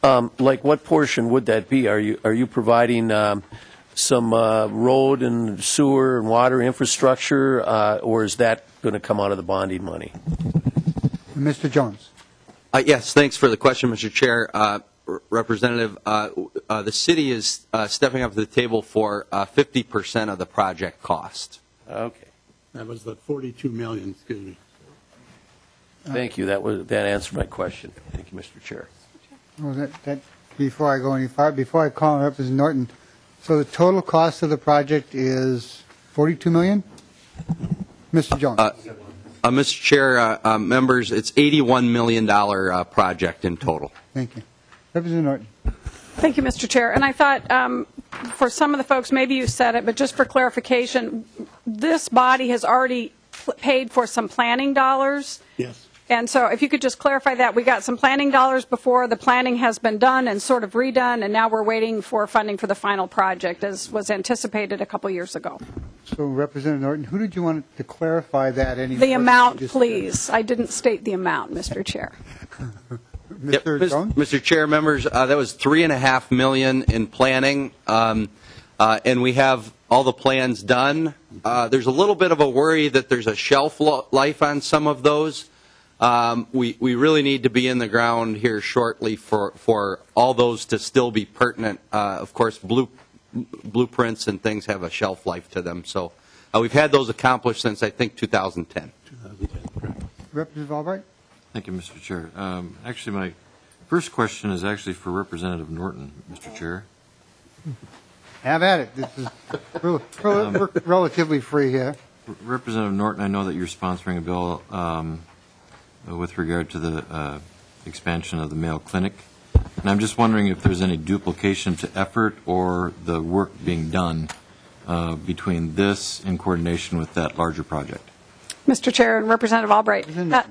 Like what portion would that be? Are you providing some road and sewer and water infrastructure, or is that going to come out of the bonding money? Mr. Jones. Yes, thanks for the question, Mr. Chair. Representative, the city is stepping up to the table for 50% of the project cost. Okay. That was the 42 million, excuse me. Thank you. That answered my question. Thank you, Mr. Chair. Well, before I go any farther, before I call on Representative Norton, so the total cost of the project is 42 million? Mr. Jones. Mr. Chair, members, it's $81 million project in total. Thank you. Representative Norton. Thank you, Mr. Chair. And I thought for some of the folks, maybe you said it, but just for clarification, this body has already paid for some planning dollars. Yes. And so if you could just clarify that, we got some planning dollars before the planning has been done and sort of redone, and now we're waiting for funding for the final project, as was anticipated a couple years ago. So, Representative Norton, who did you want to clarify that? The amount, please. I didn't state the amount, Mr. Chair. Mr. Jones? Mr. Chair, members, that was $3.5 million in planning, and we have all the plans done. There's a little bit of a worry that there's a shelf life on some of those. We really need to be in the ground here shortly for all those to still be pertinent. Of course, blueprints and things have a shelf life to them. So we've had those accomplished since, I think, 2010. Representative Albright? Thank you, Mr. Chair. Actually, my first question is actually for Representative Norton, Mr. Chair. Have at it. This is we're relatively free here. Representative Norton, I know that you're sponsoring a bill with regard to the expansion of the Mayo Clinic. And I'm just wondering if there's any duplication to effort or the work being done between this in coordination with that larger project. Mr. Chair and Representative Albright,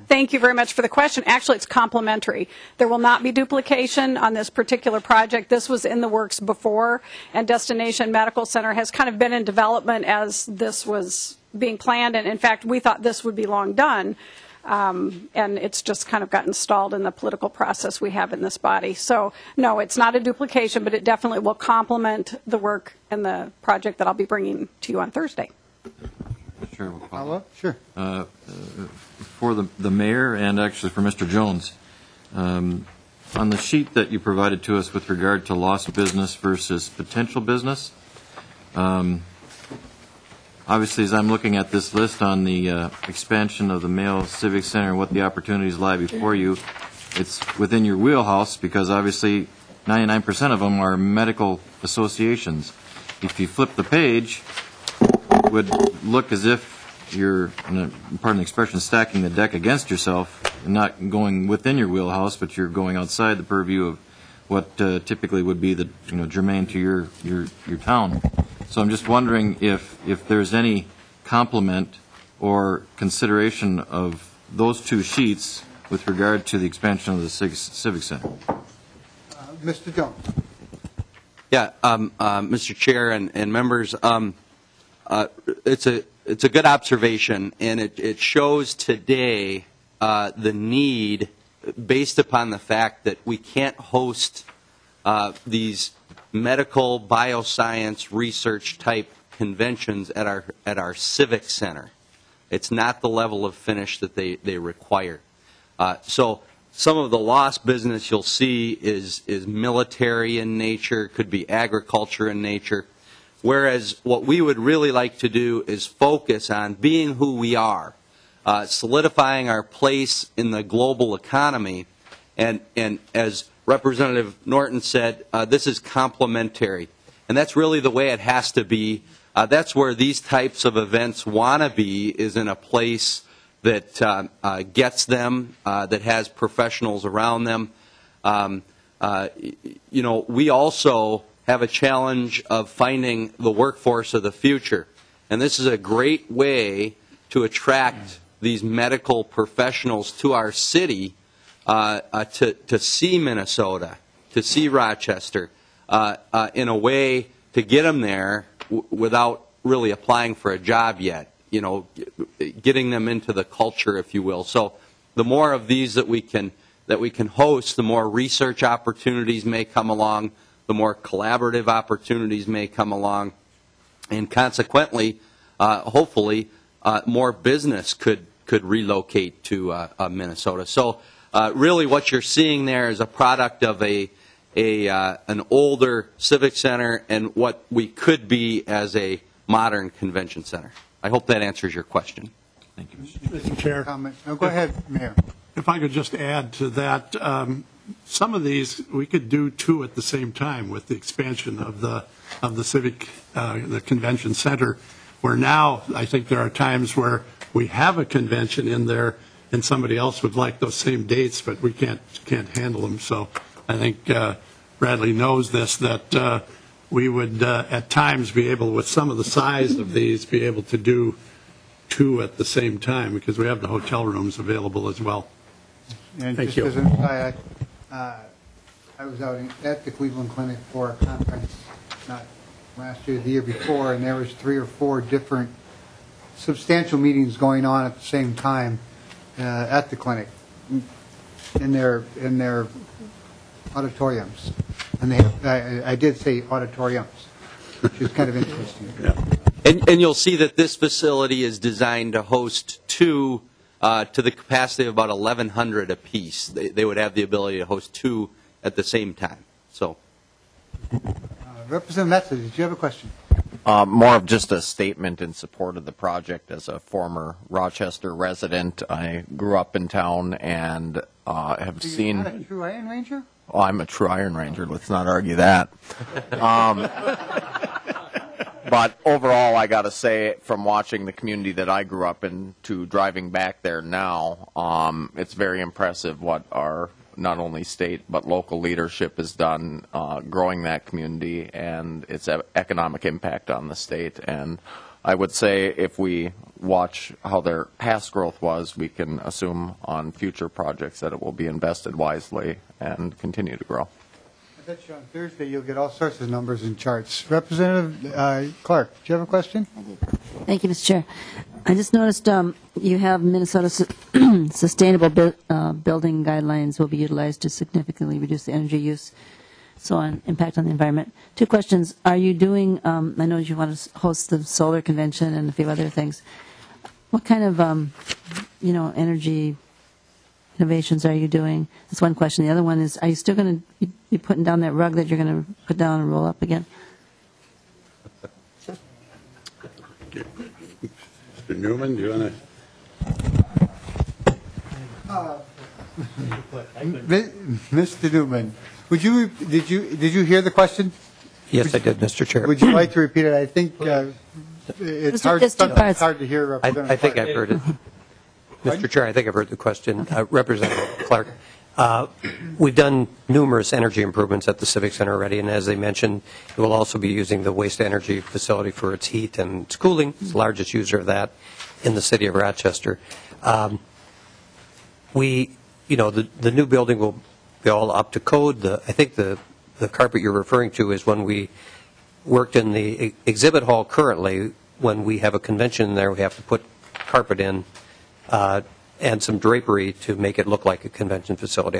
thank you very much for the question. Actually, it's complementary. There will not be duplication on this particular project. This was in the works before, and Destination Medical Center has kind of been in development as this was being planned. And in fact, we thought this would be long done. And it's just kind of gotten stalled in the political process we have in this body. So, no, it's not a duplication, but it definitely will complement the work and the project that I'll be bringing to you on Thursday. Sure. We'll follow up. Sure. For the mayor and actually for Mr. Jones, on the sheet that you provided to us with regard to lost business versus potential business, obviously, as I'm looking at this list on the expansion of the Mayo Civic Center and what the opportunities lie before you, it's within your wheelhouse because obviously 99% of them are medical associations. If you flip the page, it would look as if you're, pardon the expression, stacking the deck against yourself and not going within your wheelhouse, but you're going outside the purview of what typically would be the germane to your town. So I'm just wondering if there's any complement or consideration of those two sheets with regard to the expansion of the Civic Center. Mr. Jones. Yeah, Mr. Chair and members, it's a good observation, and it shows today the need, based upon the fact that we can't host these medical bioscience research type conventions at our civic center. It's not the level of finish that they require. So some of the lost business you'll see is military in nature, could be agriculture in nature, whereas what we would really like to do is focus on being who we are, solidifying our place in the global economy, and as Representative Norton said, this is complementary. And that's really the way it has to be. That's where these types of events want to be, is in a place that gets them, that has professionals around them. We also have a challenge of finding the workforce of the future. And this is a great way to attract these medical professionals to our city, to see Minnesota, to see Rochester, in a way to get them there without really applying for a job yet, getting them into the culture, if you will. So the more of these that we can that we can host, the more research opportunities may come along, the more collaborative opportunities may come along, and consequently, hopefully, more business could relocate to Minnesota. So really what you're seeing there is a product of an older civic center and what we could be as a modern convention center. I hope that answers your question. Thank you, Mr. Chair. No, go ahead, Mayor. If I could just add to that, some of these we could do two at the same time with the expansion of the civic, the convention center, where now I think there are times where we have a convention in there and somebody else would like those same dates, but we can't handle them. So I think Bradley knows this, that we would at times be able, with some of the size of these, be able to do two at the same time because we have the hotel rooms available as well. And Thank just you. as an aside, I was out at the Cleveland Clinic for a conference, not last year, the year before, and there was 3 or 4 different substantial meetings going on at the same time at the clinic in their auditoriums. And I did say auditoriums, which is kind of interesting. Yeah. And you'll see that this facility is designed to host two to the capacity of about 1,100 apiece. They would have the ability to host two at the same time. So, Representative Metzler, did you have a question? More of just a statement in support of the project. As a former Rochester resident, I grew up in town and have seen. You're not a true Iron Ranger? Oh, I'm a true Iron Ranger. Let's not argue that. But overall, I got to say, from watching the community that I grew up in to driving back there now, it's very impressive what our not only state but local leadership has done growing that community and its economic impact on the state. And I would say if we watch how their past growth was, we can assume on future projects that it will be invested wisely and continue to grow. I bet you on Thursday you'll get all sorts of numbers and charts. Representative Clark, do you have a question? Thank you, Mr. Chair. I just noticed you have Minnesota sustainable building guidelines will be utilized to significantly reduce the energy use, so on impact on the environment. 2 questions. Are you doing, I know you want to host the solar convention and a few other things. What kind of, energy innovations are you doing? That's one question. The other one is, are you still going to be putting down that rug that you're going to put down and roll up again? Mr. Newman, do you want to? Mr. Newman, did you hear the question? Yes, I did, Mr. Chair. Would you like to repeat it? I think it's hard to hear. I think I've heard it. Mr. Chair, I think I've heard the question. Representative Clark, we've done numerous energy improvements at the Civic Center already, and as they mentioned, it will also be using the waste energy facility for its heat and its cooling. It's the largest user of that in the city of Rochester. The new building will be all up to code. I think the carpet you're referring to is when we worked in the exhibit hall currently. When we have a convention there, we have to put carpet in and some drapery to make it look like a convention facility.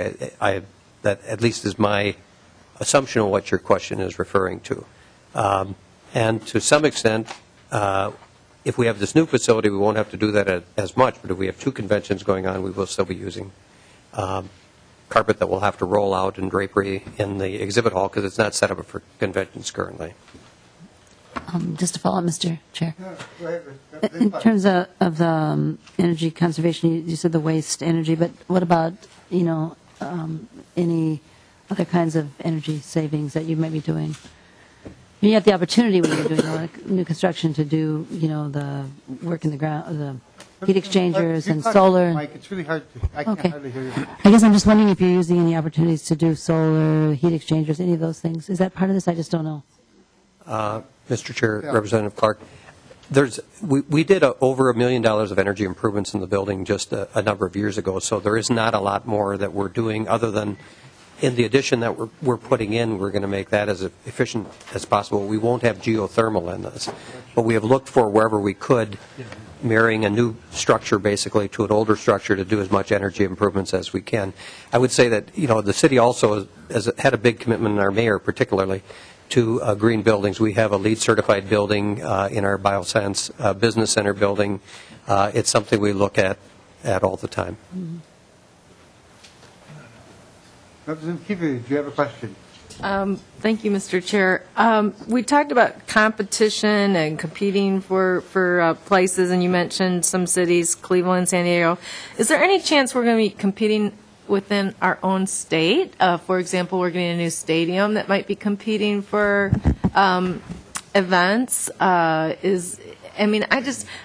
That at least is my assumption of what your question is referring to. And to some extent, if we have this new facility, we won't have to do that as much. But if we have 2 conventions going on, we will still be using carpet that will have to roll out and drapery in the exhibit hall because it's not set up for conventions currently. Just to follow up, Mr. Chair. In terms of the energy conservation, you said the waste energy, but what about, any other kinds of energy savings that you might be doing? You have the opportunity when you're doing new construction to do, the work in the ground, the heat exchangers and solar. Mike, it's really hard. I can't hardly hear you. I guess I'm just wondering if you're using any opportunities to do solar, heat exchangers, any of those things. Is that part of this? I just don't know. Mr. Chair, Representative Clark, we did over $1 million of energy improvements in the building just a number of years ago, so there is not a lot more that we're doing other than in the addition that we're putting in, we're going to make that as efficient as possible. We won't have geothermal in this, but we have looked for wherever we could marrying a new structure basically to an older structure to do as much energy improvements as we can. I would say that, the city also has had a big commitment, in our mayor particularly, to green buildings. We have a LEED certified building in our Bioscience Business Center building. It's something we look at all the time. Mm-hmm. Representative Kiefer, did you have a question? Thank you, Mr. Chair. We talked about competition and competing for places, and you mentioned some cities, Cleveland, San Diego. Is there any chance we're going to be competing within our own state? For example, we're getting a new stadium that might be competing for events. I'm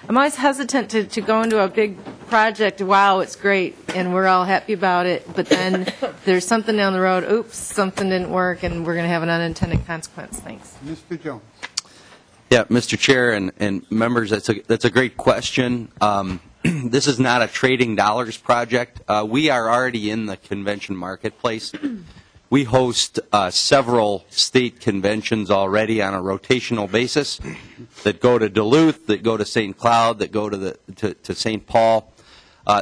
always hesitant to go into a big project. Wow, it's great, and we're all happy about it. But then there's something down the road. Oops, something didn't work, and we're going to have an unintended consequence. Thanks. Mr. Jones. Yeah, Mr. Chair and members, that's a great question. This is not a trading dollars project. We are already in the convention marketplace. We host several state conventions already on a rotational basis that go to Duluth, that go to St. Cloud, that go to St. Paul.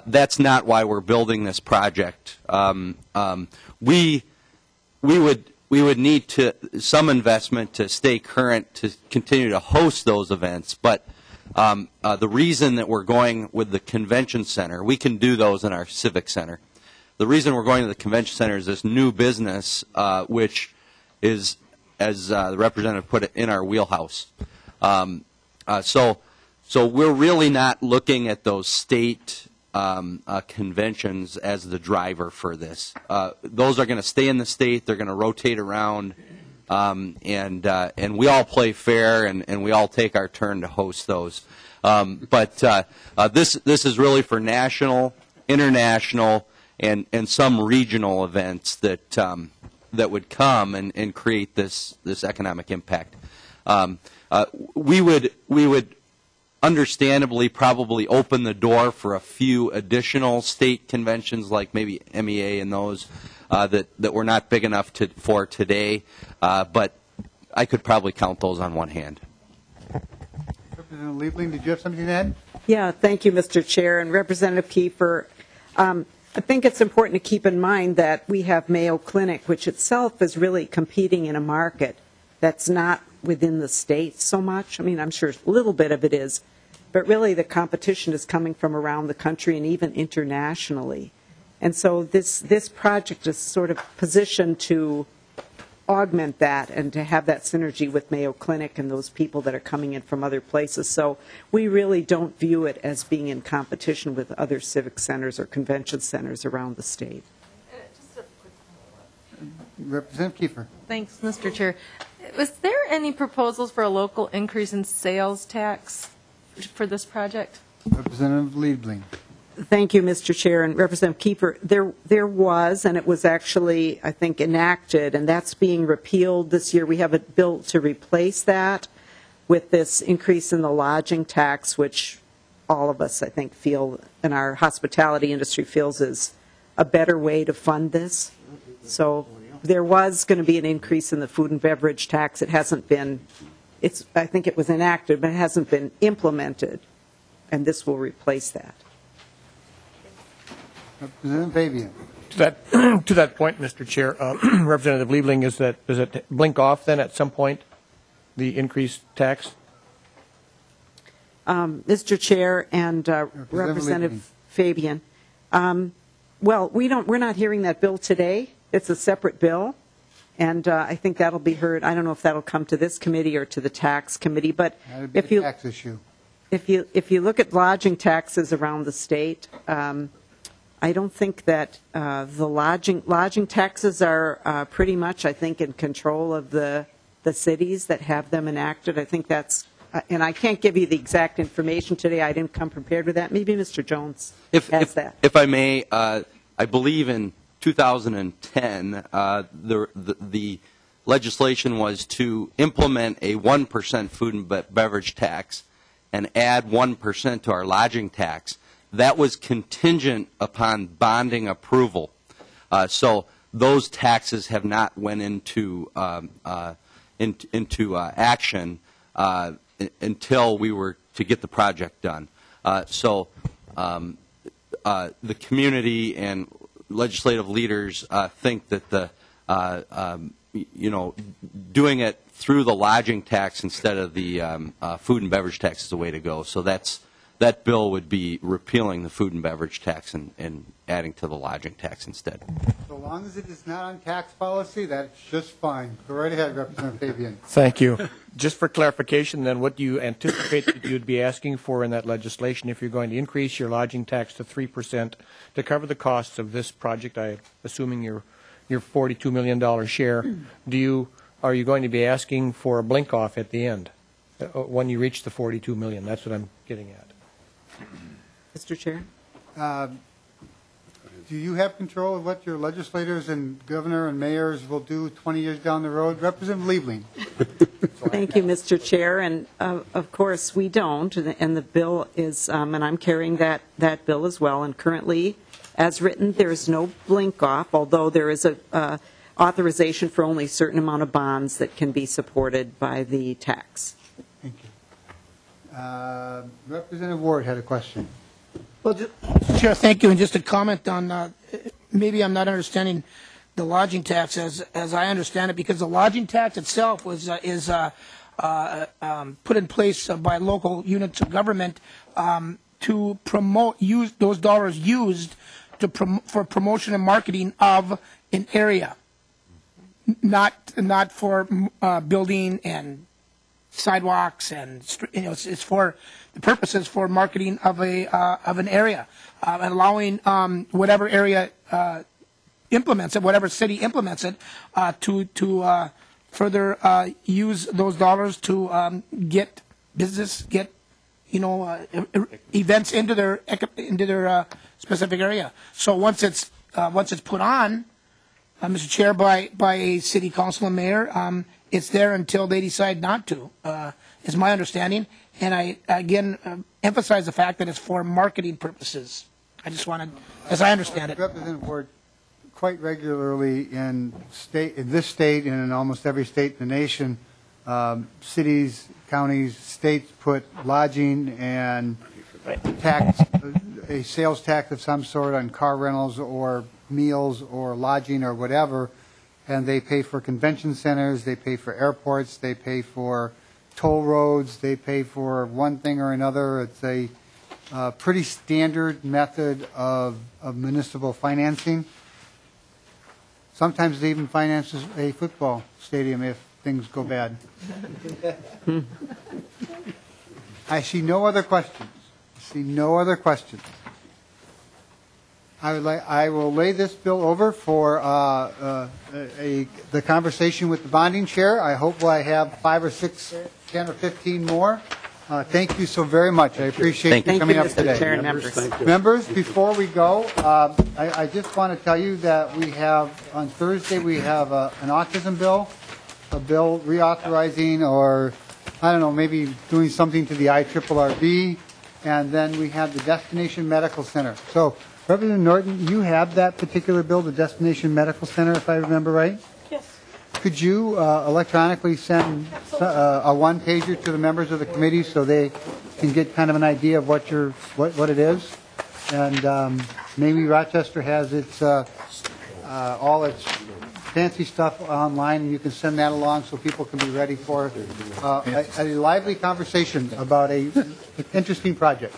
That's not why we're building this project. We would need some investment to stay current to continue to host those events, but the reason that we're going with the convention center, we can do those in our civic center. The reason we're going to the convention center is this new business, which is, as the representative put it, in our wheelhouse. So we're really not looking at those state conventions as the driver for this. Those are going to stay in the state. They're going to rotate around, and we all play fair, and we all take our turn to host those. But this is really for national, international, and some regional events that would come and create this economic impact. We would understandably probably open the door for a few additional state conventions, like maybe MEA and those that we're not big enough for today, but I could probably count those on one hand. Representative Liebling, did you have something to add? Yeah, thank you, Mr. Chair, and Representative Kiefer. I think it's important to keep in mind that we have Mayo Clinic, which itself is really competing in a market that's not within the state so much. I mean, I'm sure a little bit of it is, but really the competition is coming from around the country and even internationally. And so this project is sort of positioned to augment that and to have that synergy with Mayo Clinic and those people that are coming in from other places. So we really don't view it as being in competition with other civic centers or convention centers around the state. Representative Kiefer. Thanks, Mr. Chair. Was there any proposals for a local increase in sales tax for this project? Representative Liebling. Thank you, Mr. Chair, and Representative Kiefer. There was, and it was actually, I think, enacted, and that's being repealed this year. We have a bill to replace that with this increase in the lodging tax, which all of us, I think, feel, in our hospitality industry, feels is a better way to fund this. So there was going to be an increase in the food and beverage tax. It hasn't been, I think it was enacted, but it hasn't been implemented, and this will replace that. Representative Fabian. To that point, Mr. Chair, Representative Liebling, does it blink off then at some point, the increased tax? Mr. Chair and Representative Fabian, well, we're not hearing that bill today. It's a separate bill, and I think that'll be heard. I don't know if that'll come to this committee or to the tax committee, but if you tax issue. If you look at lodging taxes around the state, I don't think that the lodging taxes are pretty much, I think, in control of the cities that have them enacted. I think that's, and I can't give you the exact information today. I didn't come prepared with that. Maybe Mr. Jones has that. If I may, I believe in 2010, the legislation was to implement a 1% food and beverage tax and add 1% to our lodging tax. That was contingent upon bonding approval. So those taxes have not went into action until we were to get the project done. The community and legislative leaders think that doing it through the lodging tax instead of the food and beverage tax is the way to go. So that bill would be repealing the food and beverage tax and adding to the lodging tax instead. So long as it is not on tax policy, that's just fine. Go right ahead, Representative Fabian. Thank you. Just for clarification, then, what do you anticipate that you'd be asking for in that legislation if you're going to increase your lodging tax to 3% to cover the costs of this project? I'm assuming your $42 million share. Are you going to be asking for a blink off at the end when you reach the $42 million? That's what I'm getting at. Mr. Chair? Do you have control of what your legislators and governor and mayors will do 20 years down the road? Representative Liebling. Thank you, Mr. Chair. And of course, we don't. And the bill is, and I'm carrying that bill as well. And currently, as written, there is no blink off, although there is a authorization for only a certain amount of bonds that can be supported by the tax. Thank you. Representative Ward had a question. Well, Chair, thank you. And just a comment on, maybe I'm not understanding the lodging tax as I understand it, because the lodging tax itself is put in place by local units of government to promote, use those dollars used for promotion and marketing of an area, not for building and sidewalks and it's for the purposes for marketing of an area, and allowing whatever area implements it, whatever city implements it, to further use those dollars to get business, get events into their specific area. So once it's put on, Mr. Chair, by a city council and mayor, it's there until they decide not to, is my understanding. And I, again, emphasize the fact that it's for marketing purposes. I just wanted, as I understand it. Representative Ward, quite regularly in this state and in almost every state in the nation, cities, counties, states put lodging and tax, a sales tax of some sort on car rentals or meals or lodging or whatever, and they pay for convention centers, they pay for airports, they pay for toll roads, they pay for one thing or another. It's a pretty standard method of municipal financing. Sometimes it even finances a football stadium if things go bad. I see no other questions. I will lay this bill over for the conversation with the bonding chair. I hope I have 5 or 6, 10 or 15 more. Thank you so very much. I appreciate you coming up today. Chair and members. Members, before we go, I just want to tell you that we have, on Thursday, we have an autism bill, a bill reauthorizing or, I don't know, maybe doing something to the IRRB, and then we have the Destination Medical Center. So, Representative Norton, you have that particular bill, the Destination Medical Center, if I remember right? Yes. Could you electronically send a one-pager to the members of the committee so they can get kind of an idea of what it is? And maybe Rochester has its all its fancy stuff online, and you can send that along so people can be ready for a lively conversation about an interesting project.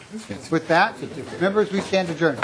With that, members, we stand adjourned.